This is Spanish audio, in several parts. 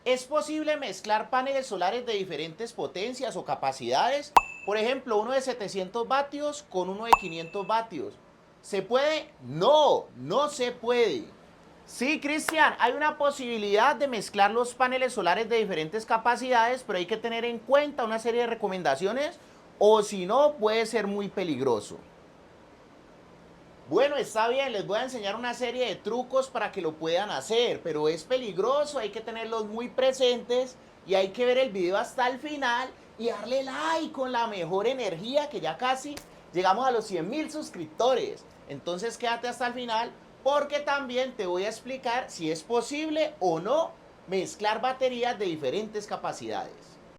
¿Es posible mezclar paneles solares de diferentes potencias o capacidades? Por ejemplo, uno de 700 vatios con uno de 500 vatios. ¿Se puede? No, no se puede. Sí, Cristian, hay una posibilidad de mezclar los paneles solares de diferentes capacidades, pero hay que tener en cuenta una serie de recomendaciones o si no puede ser muy peligroso. Bueno, está bien, les voy a enseñar una serie de trucos para que lo puedan hacer, pero es peligroso, hay que tenerlos muy presentes y hay que ver el video hasta el final y darle like con la mejor energía, que ya casi llegamos a los 100,000 suscriptores. Entonces quédate hasta el final porque también te voy a explicar si es posible o no mezclar baterías de diferentes capacidades.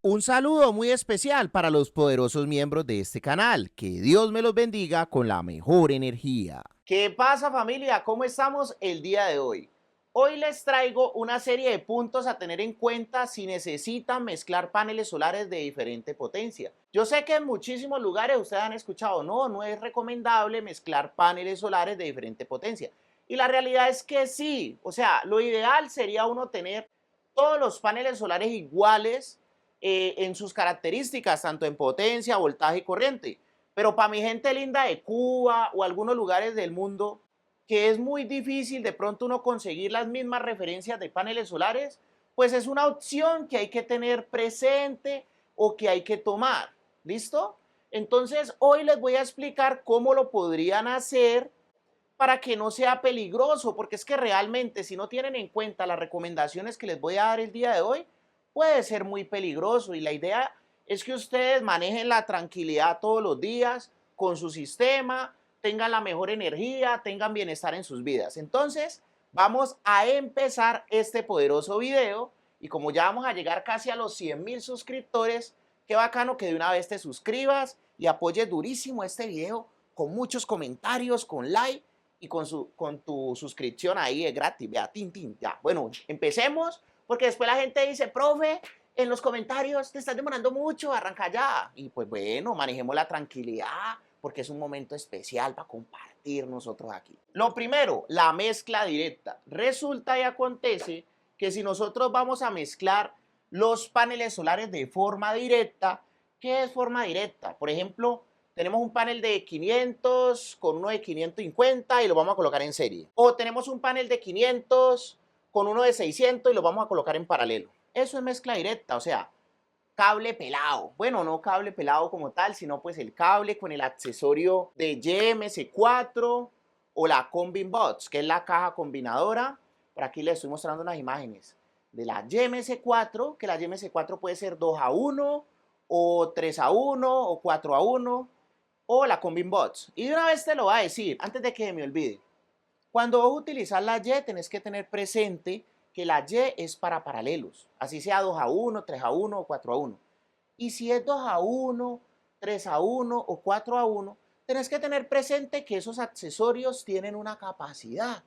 Un saludo muy especial para los poderosos miembros de este canal. Que Dios me los bendiga con la mejor energía. ¿Qué pasa, familia? ¿Cómo estamos el día de hoy? Hoy les traigo una serie de puntos a tener en cuenta si necesitan mezclar paneles solares de diferente potencia. Yo sé que en muchísimos lugares ustedes han escuchado, no es recomendable mezclar paneles solares de diferente potencia. Y la realidad es que sí, o sea, lo ideal sería uno tener todos los paneles solares iguales en sus características, tanto en potencia, voltaje y corriente. Pero para mi gente linda de Cuba o algunos lugares del mundo, que es muy difícil de pronto uno conseguir las mismas referencias de paneles solares, pues es una opción que hay que tener presente o que hay que tomar. ¿Listo? Entonces, hoy les voy a explicar cómo lo podrían hacer para que no sea peligroso, porque es que realmente si no tienen en cuenta las recomendaciones que les voy a dar el día de hoy, puede ser muy peligroso y la idea es que ustedes manejen la tranquilidad todos los días con su sistema, tengan la mejor energía, tengan bienestar en sus vidas. Entonces, vamos a empezar este poderoso video y como ya vamos a llegar casi a los 100,000 suscriptores, qué bacano que de una vez te suscribas y apoyes durísimo este video con muchos comentarios, con like y con tu suscripción ahí es gratis, vea, ya. Bueno, empecemos, porque después la gente dice, profe, en los comentarios te estás demorando mucho, arranca ya. Y pues bueno, manejemos la tranquilidad, porque es un momento especial para compartir nosotros aquí. Lo primero, la mezcla directa. Resulta y acontece que si nosotros vamos a mezclar los paneles solares de forma directa, ¿qué es forma directa? Por ejemplo, tenemos un panel de 500 con uno de 550 y lo vamos a colocar en serie. O tenemos un panel de 500 con uno de 600 y lo vamos a colocar en paralelo. Eso es mezcla directa, o sea, cable pelado. Bueno, no cable pelado como tal, sino pues el cable con el accesorio de YMC4 o la Combin Box, que es la caja combinadora. Por aquí les estoy mostrando unas imágenes de la YMC4, que la YMC4 puede ser 2 a 1 o 3 a 1 o 4 a 1 o la Combin Bots. Y de una vez te lo voy a decir, antes de que me olvide. Cuando vos utilizas la Y, tenés que tener presente que la Y es para paralelos. Así sea 2 a 1, 3 a 1 o 4 a 1. Y si es 2 a 1, 3 a 1 o 4 a 1, tenés que tener presente que esos accesorios tienen una capacidad.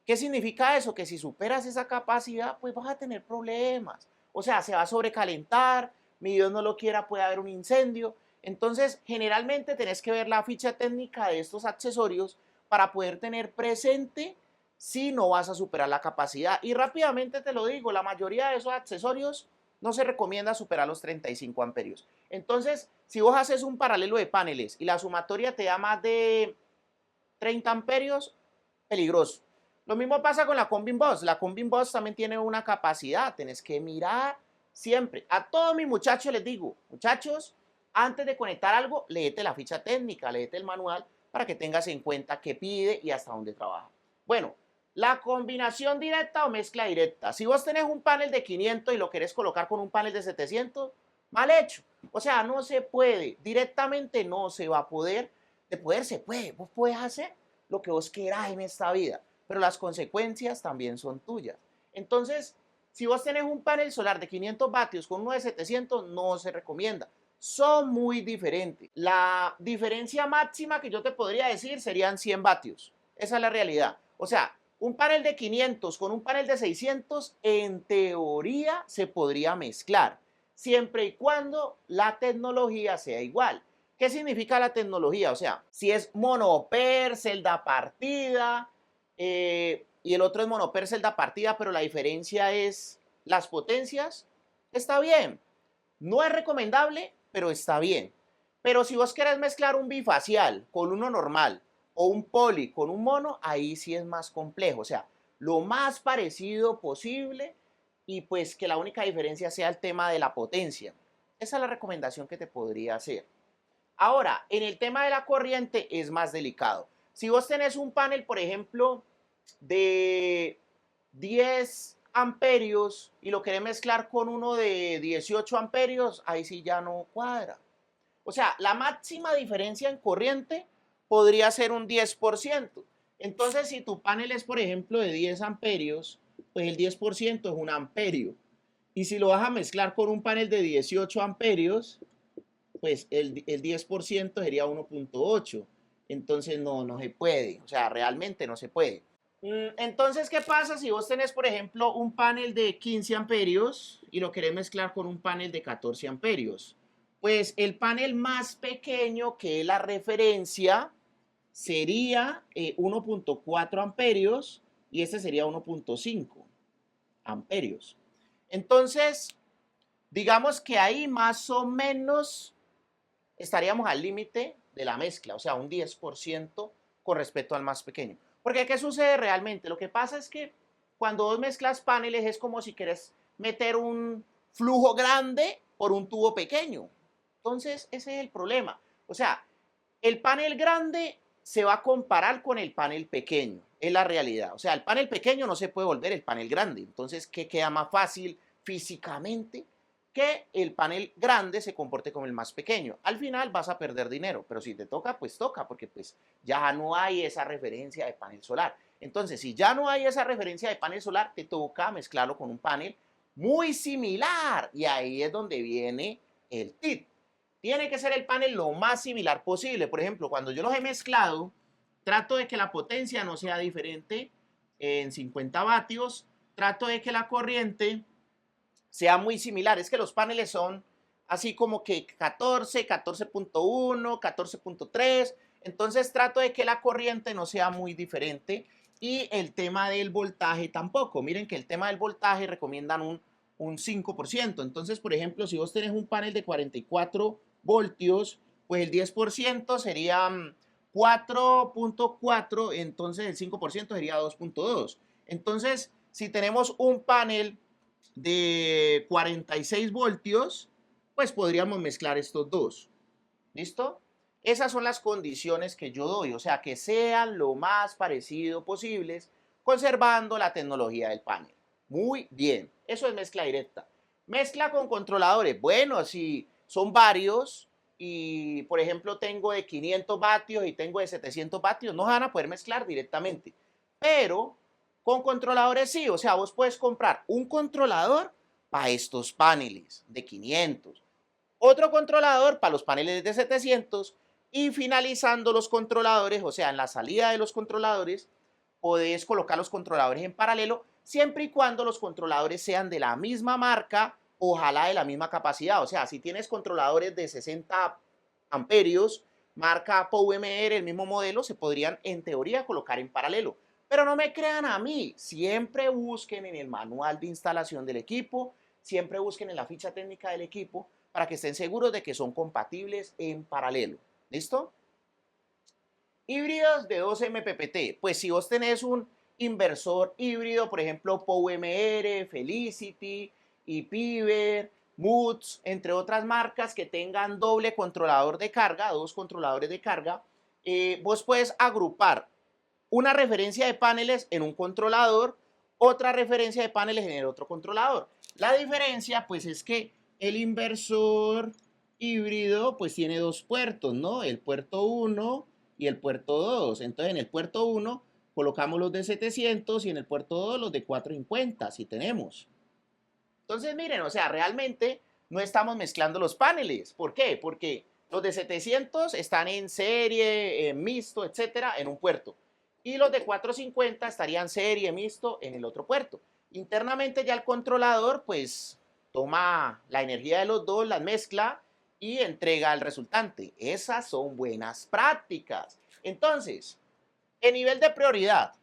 ¿Qué significa eso? Que si superas esa capacidad, pues vas a tener problemas. O sea, se va a sobrecalentar, mi Dios no lo quiera, puede haber un incendio. Entonces, generalmente tenés que ver la ficha técnica de estos accesorios para poder tener presente si no vas a superar la capacidad. Y rápidamente te lo digo, la mayoría de esos accesorios no se recomienda superar los 35 amperios. Entonces, si vos haces un paralelo de paneles y la sumatoria te da más de 30 amperios, peligroso. Lo mismo pasa con la Combin Boss. La Combin Boss también tiene una capacidad. Tenés que mirar siempre. A todos mis muchachos les digo, muchachos, antes de conectar algo, léete la ficha técnica, léete el manual para que tengas en cuenta qué pide y hasta dónde trabaja. Bueno, la combinación directa o mezcla directa. Si vos tenés un panel de 500 y lo querés colocar con un panel de 700, mal hecho. O sea, no se puede. Directamente no se va a poder. De poder se puede. Vos puedes hacer lo que vos quieras en esta vida, pero las consecuencias también son tuyas. Entonces, si vos tenés un panel solar de 500 vatios con uno de 700, no se recomienda. Son muy diferentes. La diferencia máxima que yo te podría decir serían 100 vatios. Esa es la realidad. O sea, un panel de 500 con un panel de 600, en teoría se podría mezclar, siempre y cuando la tecnología sea igual. ¿Qué significa la tecnología? O sea, si es monoper, celda partida, y el otro es monoper, celda partida, pero la diferencia es las potencias, está bien. No es recomendable, pero está bien. Pero si vos querés mezclar un bifacial con uno normal o un poli con un mono, ahí sí es más complejo. O sea, lo más parecido posible y pues que la única diferencia sea el tema de la potencia. Esa es la recomendación que te podría hacer. Ahora, en el tema de la corriente es más delicado. Si vos tenés un panel, por ejemplo, de 10 amperios y lo querés mezclar con uno de 18 amperios, ahí sí ya no cuadra. O sea, la máxima diferencia en corriente podría ser un 10%. Entonces, si tu panel es, por ejemplo, de 10 amperios, pues el 10% es un amperio. Y si lo vas a mezclar con un panel de 18 amperios, pues el 10% sería 1.8. Entonces no se puede, o sea, realmente no se puede. Entonces, ¿qué pasa si vos tenés, por ejemplo, un panel de 15 amperios y lo querés mezclar con un panel de 14 amperios? Pues el panel más pequeño, que es la referencia, sería 1.4 amperios y este sería 1.5 amperios. Entonces, digamos que ahí más o menos estaríamos al límite de la mezcla, o sea, un 10% con respecto al más pequeño. Porque ¿qué sucede realmente? Lo que pasa es que cuando vos mezclas paneles es como si querés meter un flujo grande por un tubo pequeño. Entonces, ese es el problema. O sea, el panel grande se va a comparar con el panel pequeño, es la realidad. O sea, el panel pequeño no se puede volver el panel grande. Entonces, ¿qué queda más fácil físicamente? Que el panel grande se comporte como el más pequeño. Al final vas a perder dinero, pero si te toca, pues toca, porque pues ya no hay esa referencia de panel solar. Entonces, si ya no hay esa referencia de panel solar, te toca mezclarlo con un panel muy similar. Y ahí es donde viene el tip. Tiene que ser el panel lo más similar posible. Por ejemplo, cuando yo los he mezclado, trato de que la potencia no sea diferente en 50 vatios. Trato de que la corriente sea muy similar. Es que los paneles son así como que 14, 14.1, 14.3. Entonces trato de que la corriente no sea muy diferente y el tema del voltaje tampoco. Miren que el tema del voltaje recomiendan un 5%. Entonces, por ejemplo, si vos tenés un panel de 44 voltios, pues el 10% sería 4.4, entonces el 5% sería 2.2. Entonces, si tenemos un panel de 46 voltios, pues podríamos mezclar estos dos. ¿Listo? Esas son las condiciones que yo doy, o sea, que sean lo más parecido posibles, conservando la tecnología del panel. Muy bien, eso es mezcla directa. Mezcla con controladores. Bueno, si son varios y, por ejemplo, tengo de 500 vatios y tengo de 700 vatios, no van a poder mezclar directamente. Pero con controladores sí, o sea, vos puedes comprar un controlador para estos paneles de 500, otro controlador para los paneles de 700 y finalizando los controladores, o sea, en la salida de los controladores, podés colocar los controladores en paralelo siempre y cuando los controladores sean de la misma marca, ojalá de la misma capacidad. O sea, si tienes controladores de 60 amperios, marca PowerMR, el mismo modelo, se podrían en teoría colocar en paralelo. Pero no me crean a mí, siempre busquen en el manual de instalación del equipo, siempre busquen en la ficha técnica del equipo para que estén seguros de que son compatibles en paralelo. ¿Listo? Híbridos de 2 MPPT. Pues si vos tenés un inversor híbrido, por ejemplo, PowerMR, Felicity, ePiver, Moods, entre otras marcas que tengan doble controlador de carga, dos controladores de carga, vos puedes agrupar una referencia de paneles en un controlador, otra referencia de paneles en el otro controlador. La diferencia, pues, es que el inversor híbrido, pues, tiene dos puertos, ¿no? El puerto 1 y el puerto 2. Entonces, en el puerto 1 colocamos los de 700 y en el puerto 2 los de 450, si tenemos. Entonces, miren, o sea, realmente no estamos mezclando los paneles. ¿Por qué? Porque los de 700 están en serie, mixto, etcétera, en un puerto. Y los de 450 estarían serie, mixto, en el otro puerto. Internamente ya el controlador, pues, toma la energía de los dos, las mezcla y entrega el resultante. Esas son buenas prácticas. Entonces, en nivel de prioridad,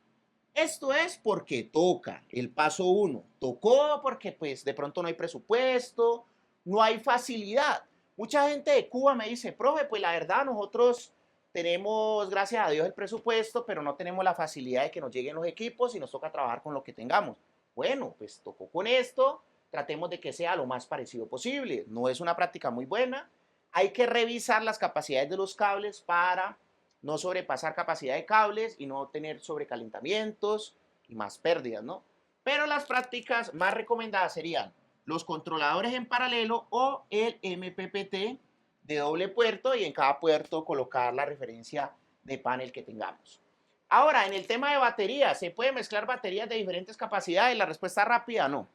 Esto es porque toca, el paso uno. Tocó porque pues de pronto no hay presupuesto, no hay facilidad. Mucha gente de Cuba me dice, profe, pues la verdad nosotros tenemos, gracias a Dios, el presupuesto, pero no tenemos la facilidad de que nos lleguen los equipos y nos toca trabajar con lo que tengamos. Bueno, pues tocó con esto, tratemos de que sea lo más parecido posible. No es una práctica muy buena. Hay que revisar las capacidades de los cables para no sobrepasar capacidad de cables y no tener sobrecalentamientos y más pérdidas, ¿no? Pero las prácticas más recomendadas serían los controladores en paralelo o el MPPT de doble puerto y en cada puerto colocar la referencia de panel que tengamos. Ahora, en el tema de baterías, ¿se puede mezclar baterías de diferentes capacidades? La respuesta rápida, no.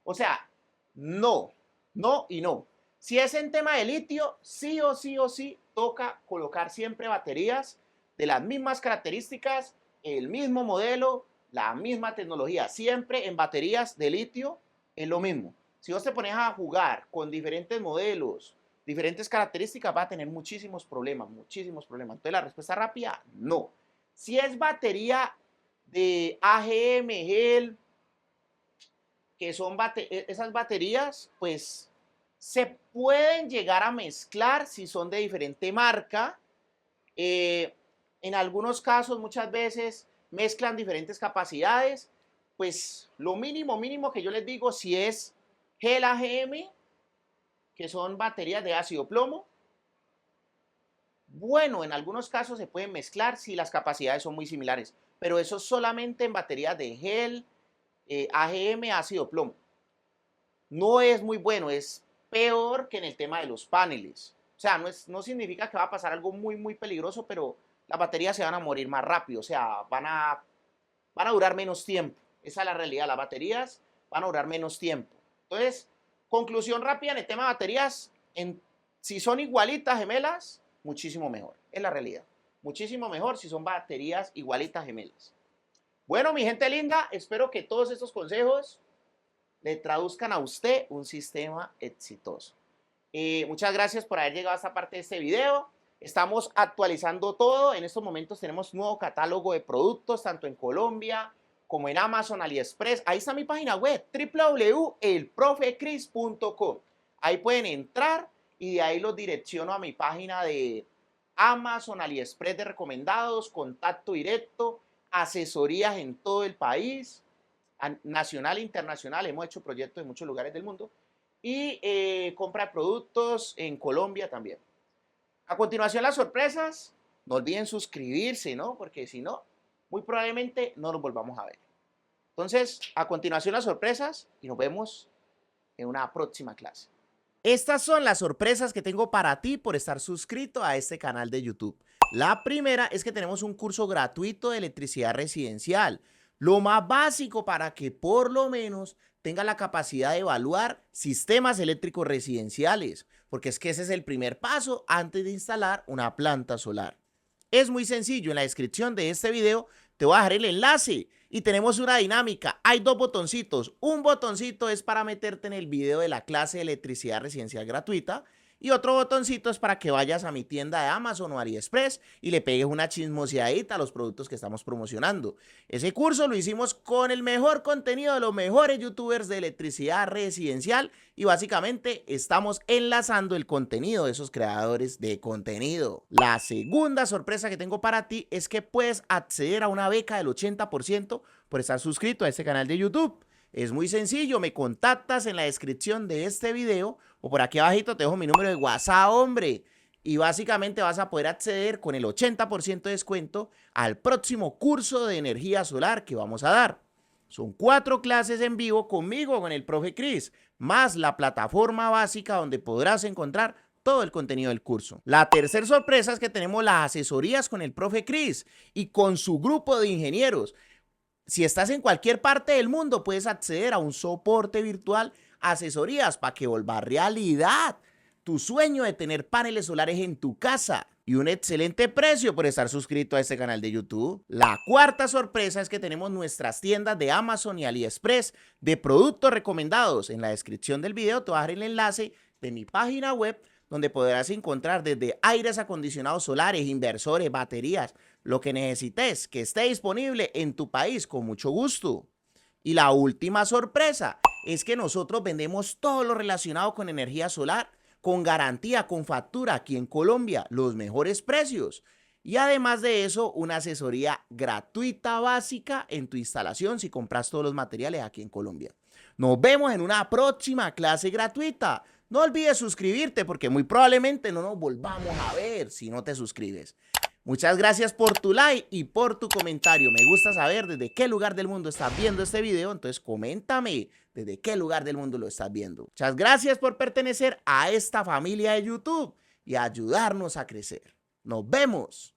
O sea, no, no y no. Si es en tema de litio, sí o sí o sí toca colocar siempre baterías de las mismas características, el mismo modelo, la misma tecnología. Siempre en baterías de litio es lo mismo. Si vos te pones a jugar con diferentes modelos, diferentes características, va a tener muchísimos problemas, muchísimos problemas. Entonces la respuesta rápida, no. Si es batería de AGM, GEL, que son esas baterías, pues se pueden llegar a mezclar si son de diferente marca. En algunos casos, muchas veces, mezclan diferentes capacidades. Pues lo mínimo, mínimo que yo les digo, si es gel AGM, que son baterías de ácido plomo, bueno, en algunos casos se pueden mezclar si las capacidades son muy similares, pero eso solamente en baterías de gel, AGM, ácido plomo. No es muy bueno, es peor que en el tema de los paneles. O sea, no significa que va a pasar algo muy, muy peligroso, pero las baterías se van a morir más rápido, o sea, van a durar menos tiempo. Esa es la realidad, las baterías van a durar menos tiempo. Entonces, conclusión rápida en el tema de baterías, si son igualitas gemelas, muchísimo mejor, es la realidad. Muchísimo mejor si son baterías igualitas gemelas. Bueno, mi gente linda, espero que todos estos consejos le traduzcan a usted un sistema exitoso. Muchas gracias por haber llegado a esta parte de este video. Estamos actualizando todo. En estos momentos tenemos un nuevo catálogo de productos, tanto en Colombia como en Amazon, AliExpress. Ahí está mi página web, www.elprofecris.com. Ahí pueden entrar y de ahí los direcciono a mi página de Amazon, AliExpress de recomendados, contacto directo, asesorías en todo el país, nacional e internacional. Hemos hecho proyectos en muchos lugares del mundo. Y compra de productos en Colombia también. A continuación, las sorpresas. No olviden suscribirse, ¿no? Porque si no, muy probablemente no nos volvamos a ver. Entonces, a continuación, las sorpresas y nos vemos en una próxima clase. Estas son las sorpresas que tengo para ti por estar suscrito a este canal de YouTube. La primera es que tenemos un curso gratuito de electricidad residencial. Lo más básico para que por lo menos tenga la capacidad de evaluar sistemas eléctricos residenciales, porque es que ese es el primer paso antes de instalar una planta solar. Es muy sencillo, en la descripción de este video te voy a dejar el enlace y tenemos una dinámica. Hay dos botoncitos. Un botoncito es para meterte en el video de la clase de electricidad residencial gratuita y otro botoncito es para que vayas a mi tienda de Amazon o AliExpress y le pegues una chismoseadita a los productos que estamos promocionando. Ese curso lo hicimos con el mejor contenido de los mejores youtubers de electricidad residencial y básicamente estamos enlazando el contenido de esos creadores de contenido. La segunda sorpresa que tengo para ti es que puedes acceder a una beca del 80% por estar suscrito a este canal de YouTube. Es muy sencillo, me contactas en la descripción de este video o por aquí abajito te dejo mi número de WhatsApp, hombre. Y básicamente vas a poder acceder con el 80% de descuento al próximo curso de energía solar que vamos a dar. Son 4 clases en vivo conmigo, con el profe Cris, más la plataforma básica donde podrás encontrar todo el contenido del curso. La tercera sorpresa es que tenemos las asesorías con el profe Cris y con su grupo de ingenieros. Si estás en cualquier parte del mundo, puedes acceder a un soporte virtual, asesorías para que vuelva realidad tu sueño de tener paneles solares en tu casa y un excelente precio por estar suscrito a este canal de YouTube. La cuarta sorpresa es que tenemos nuestras tiendas de Amazon y AliExpress de productos recomendados. En la descripción del video te voy a dejar el enlace de mi página web donde podrás encontrar desde aires acondicionados solares, inversores, baterías, lo que necesites, que esté disponible en tu país con mucho gusto. Y la última sorpresa es que nosotros vendemos todo lo relacionado con energía solar, con garantía, con factura aquí en Colombia, los mejores precios. Y además de eso, una asesoría gratuita básica en tu instalación si compras todos los materiales aquí en Colombia. Nos vemos en una próxima clase gratuita. No olvides suscribirte porque muy probablemente no nos volvamos a ver si no te suscribes. Muchas gracias por tu like y por tu comentario. Me gusta saber desde qué lugar del mundo estás viendo este video, entonces coméntame desde qué lugar del mundo lo estás viendo. Muchas gracias por pertenecer a esta familia de YouTube y ayudarnos a crecer. Nos vemos.